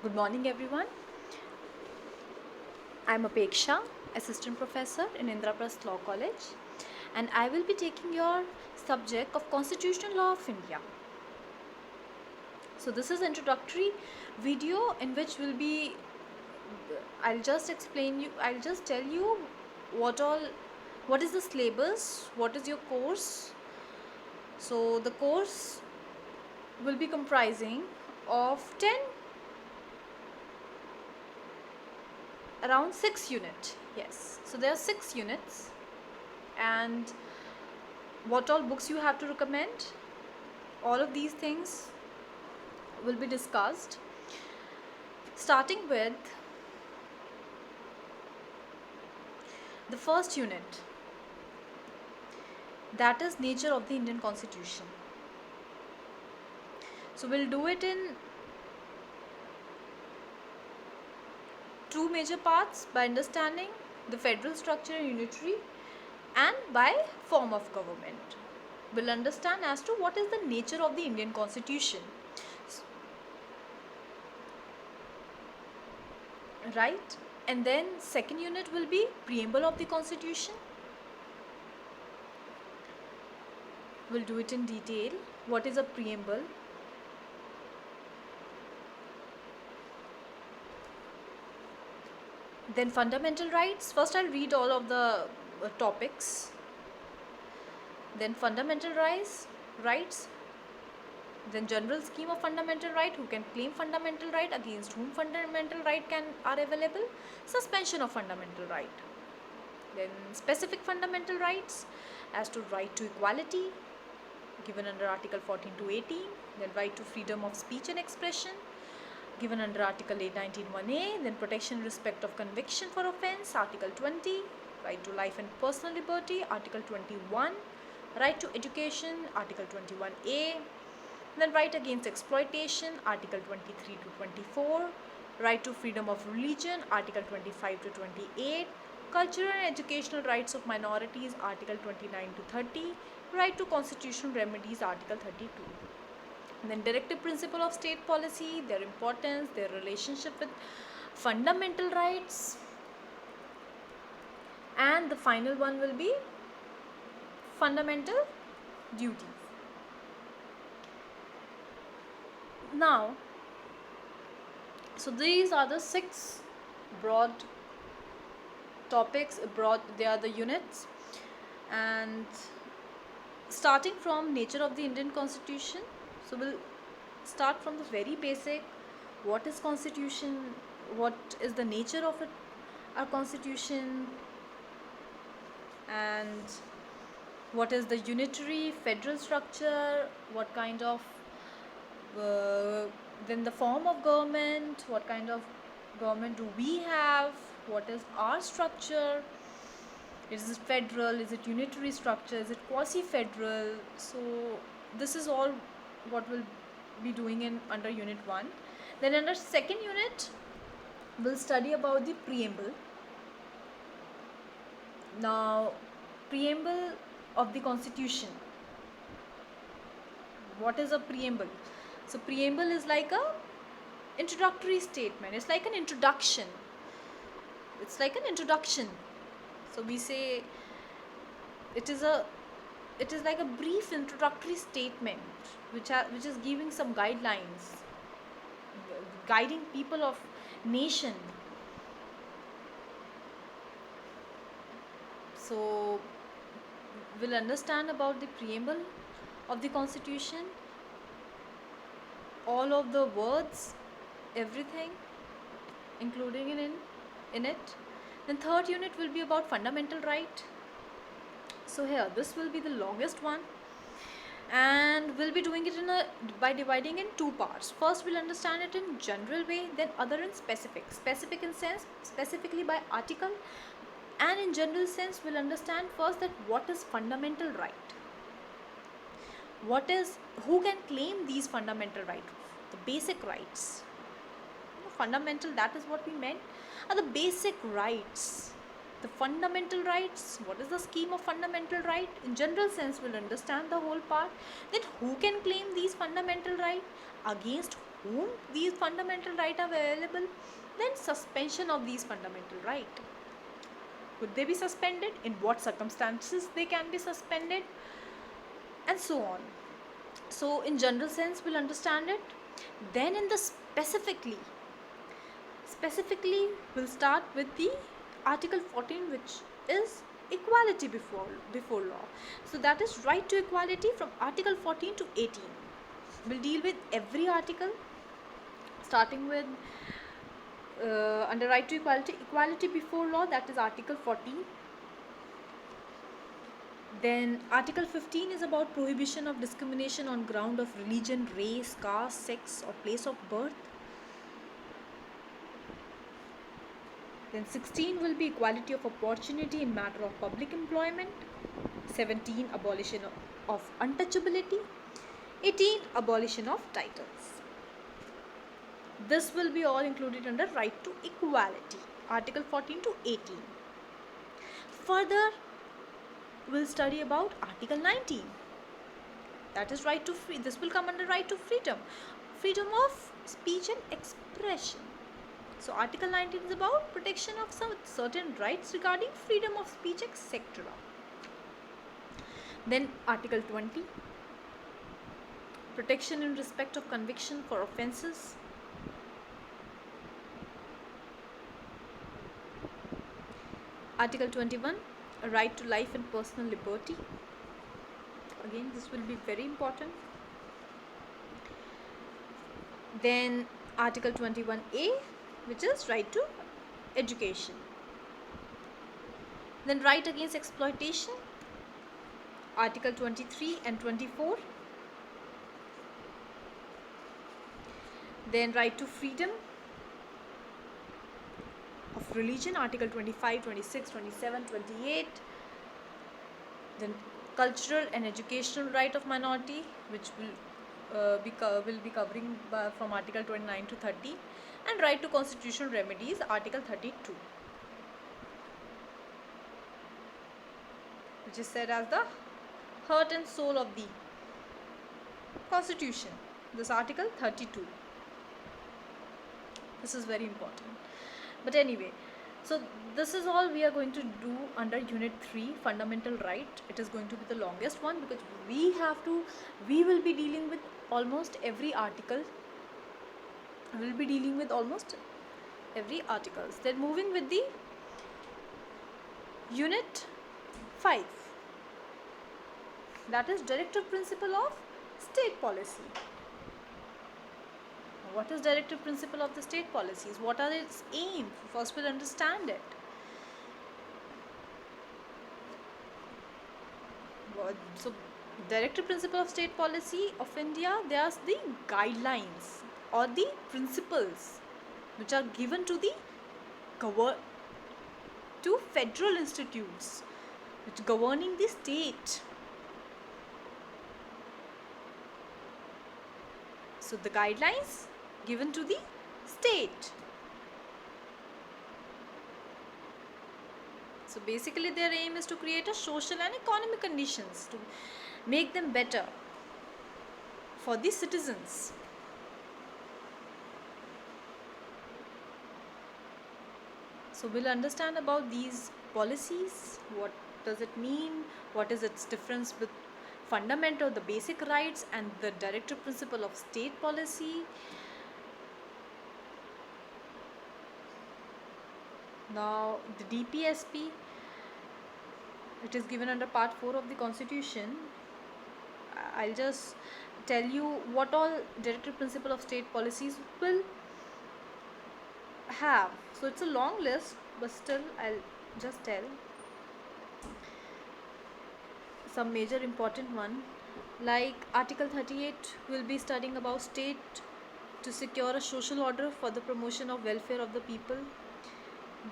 Good morning, everyone. I'm Apeksha, Assistant Professor in Indraprasth Law College, and I will be taking your subject of Constitutional Law of India. So this is introductory video in which will be I'll just tell you what is the syllabus, what is your course. So the course will be comprising of 10 around 6 units. Yes, so there are 6 units, and what all books you have to recommend, all of these things will be discussed, starting with the first unit, that is nature of the Indian Constitution. So we'll do it in two major parts: by understanding the federal structure and unitary, and by form of government. We'll understand as to what is the nature of the Indian Constitution, right? And then second unit will be preamble of the Constitution. We'll do it in detail. What is a preamble? Then fundamental rights. First I'll read all of the topics. Then fundamental rights. Then general scheme of fundamental right, who can claim fundamental right, against whom fundamental right are available, suspension of fundamental right. Then specific fundamental rights as to right to equality given under Article 14 to 18, then right to freedom of speech and expression given under Article 819(1)(a), then protection in respect of conviction for offence, Article 20, right to life and personal liberty, Article 21, right to education, Article 21(a), then right against exploitation, Article 23 to 24, right to freedom of religion, Article 25 to 28, cultural and educational rights of minorities, Article 29 to 30, right to constitutional remedies, Article 32. And then directive principle of state policy, their importance, their relationship with fundamental rights, and the final one will be fundamental duties. Now, so these are the 6 broad topics, they are the units, and starting from nature of the Indian Constitution. So we'll start from the very basic. What is Constitution? What is the nature of it, our Constitution? And what is the unitary federal structure? What kind of then the form of government? What kind of government do we have? What is our structure? Is it federal? Is it unitary structure? Is it quasi-federal? So this is all what we'll be doing in under unit 1. Then under second unit, we'll study about the preamble. Now, preamble of the Constitution. What is a preamble? So preamble is like a introductory statement. It's like an introduction. So we say it is like a brief introductory statement which is giving some guidelines, guiding people of nation. So we'll understand about the preamble of the Constitution, all of the words, everything including in it. Then third unit will be about fundamental right. So here, this will be the longest one, and we'll be doing it by dividing in 2 parts. First we'll understand it in general way, then other in specific in sense, specifically by article, and in general sense we'll understand first that what is fundamental right, who can claim these fundamental rights, the basic rights. Fundamental, that is what we meant, are the basic rights, the fundamental rights. What is the scheme of fundamental right? In general sense we'll understand the whole part. Then who can claim these fundamental rights, against whom these fundamental rights are available, then suspension of these fundamental rights. Could they be suspended? In what circumstances they can be suspended? And so on. So in general sense we'll understand it. Then in the specifically we'll start with the Article 14, which is equality before law. So that is right to equality from Article 14 to 18. We'll deal with every article, starting with under right to equality before law, that is Article 14. Then Article 15 is about prohibition of discrimination on ground of religion, race, caste, sex or place of birth. Then 16 will be equality of opportunity in matter of public employment. 17, abolition of untouchability. 18, abolition of titles. This will be all included under right to equality, Article 14 to 18. Further, we'll study about Article 19. That is right to free. This will come under right to freedom. Freedom of speech and expression. So Article 19 is about protection of some certain rights regarding freedom of speech, etc. Then Article 20, protection in respect of conviction for offences. Article 21, a right to life and personal liberty. Again, this will be very important. Then Article 21A, which is right to education. Then right against exploitation, Article 23 and 24. Then right to freedom of religion, Article 25, 26, 27, 28. Then cultural and educational right of minority, which will be covering from Article 29 to 30. And right to constitutional remedies, Article 32, which is said as the heart and soul of the Constitution. This Article 32. This is very important. But anyway, so this is all we are going to do under Unit 3, Fundamental Right. It is going to be the longest one because we will be dealing with almost every article. We will be dealing with almost every articles. Then moving with the Unit 5. That is Directive Principle of State Policy. What is Directive Principle of the State Policies? What are its aims? First we'll understand it. So Directive Principle of State Policy of India, they are the guidelines or the principles which are given to the federal institutes which governing the state. So the guidelines given to the state. So basically their aim is to create a social and economic conditions to make them better for the citizens. So we'll understand about these policies, what does it mean, what is its difference with fundamental, the basic rights and the directive principle of state policy. Now the DPSP, it is given under part 4 of the Constitution. I'll just tell you what all directive principle of state policies will have. So it's a long list, but still I'll just tell some major important one. Like Article 38 will be studying about state to secure a social order for the promotion of welfare of the people.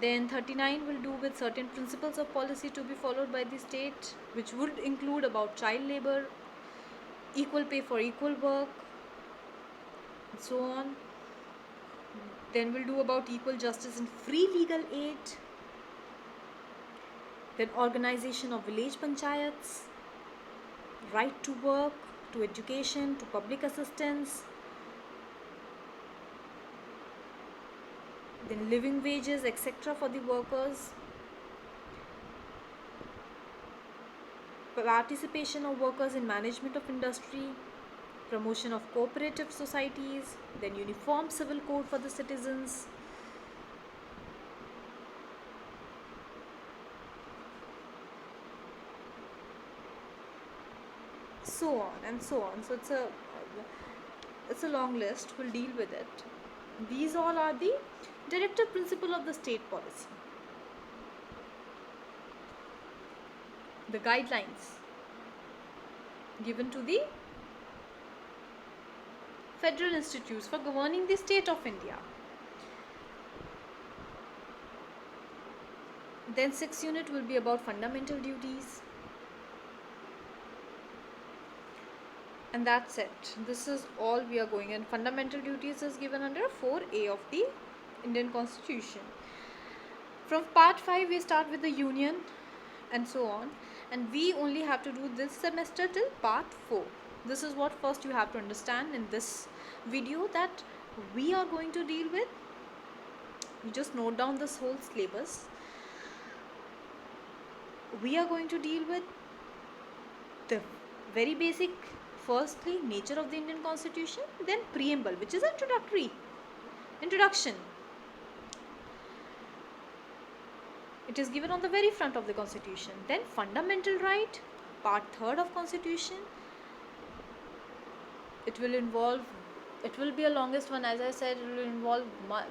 Then 39 will do with certain principles of policy to be followed by the state, which would include about child labor, equal pay for equal work, and so on. Then we'll do about equal justice and free legal aid. Then organization of village panchayats, right to work, to education, to public assistance. then living wages, etc. for the workers, participation of workers in management of industry, promotion of cooperative societies, then uniform civil code for the citizens, so on and so on. So it's a long list. We'll deal with it. These all are the directive principle of the state policy, the guidelines given to the federal institutes for governing the state of India. Then 6th unit will be about fundamental duties. And that's it. This is all we are going in. Fundamental duties is given under 4A of the Indian Constitution. From part 5 we start with the union and so on, and we only have to do this semester till part 4. This is what first you have to understand in this video that we are going to deal with. You just note down this whole syllabus. We are going to deal with the very basic, firstly nature of the Indian Constitution, then preamble, which is introduction. It is given on the very front of the Constitution. Then fundamental right, part 3rd of Constitution. It will be a longest one, as I said. It will involve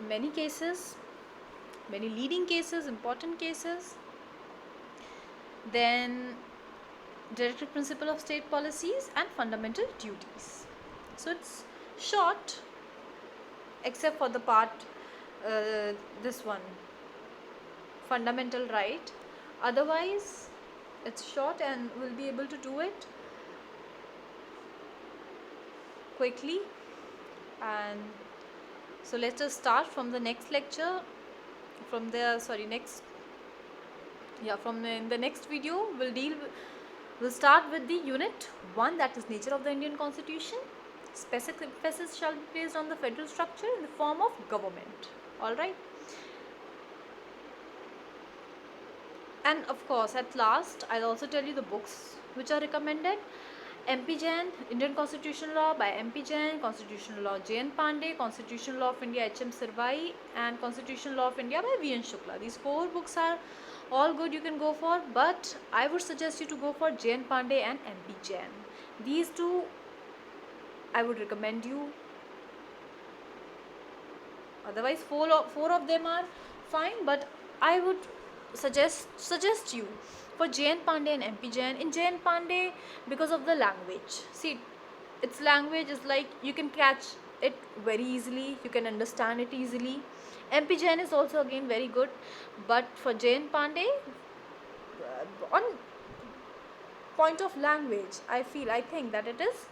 many cases, many leading cases, important cases. Then directive principle of state policies and fundamental duties. So it's short, except for the part this one, fundamental right. Otherwise it's short and we'll be able to do it quickly. And so let us start from the next lecture. In the next video we'll start with the unit 1, that is nature of the Indian Constitution. Specific emphasis shall be placed on the federal structure in the form of government. Alright. And of course, at last, I'll also tell you the books which are recommended. MP Jain, Indian Constitutional Law by MP Jain, Constitutional Law J.N. Pandey, Constitutional Law of India H.M. Sirvai, and Constitutional Law of India by V.N. Shukla. These 4 books are all good, you can go for, but I would suggest you to go for J.N. Pandey and MP Jain. These 2 I would recommend you. Otherwise 4 of them are fine, but I would suggest you for J.N. Pandey and MP Jain. In J.N. Pandey, because of the language. See, its language is like you can catch it very easily, you can understand it easily. MP Jain is also again very good, but for J.N. Pandey, on point of language, I think that it is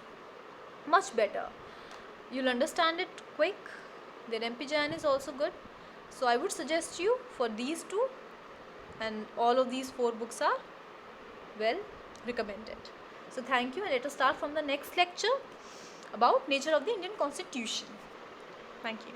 much better. You'll understand it quick. Then MP Jain is also good. So I would suggest you for these 2, and all of these 4 books are well recommended. So thank you, and let us start from the next lecture about nature of the Indian Constitution. Thank you.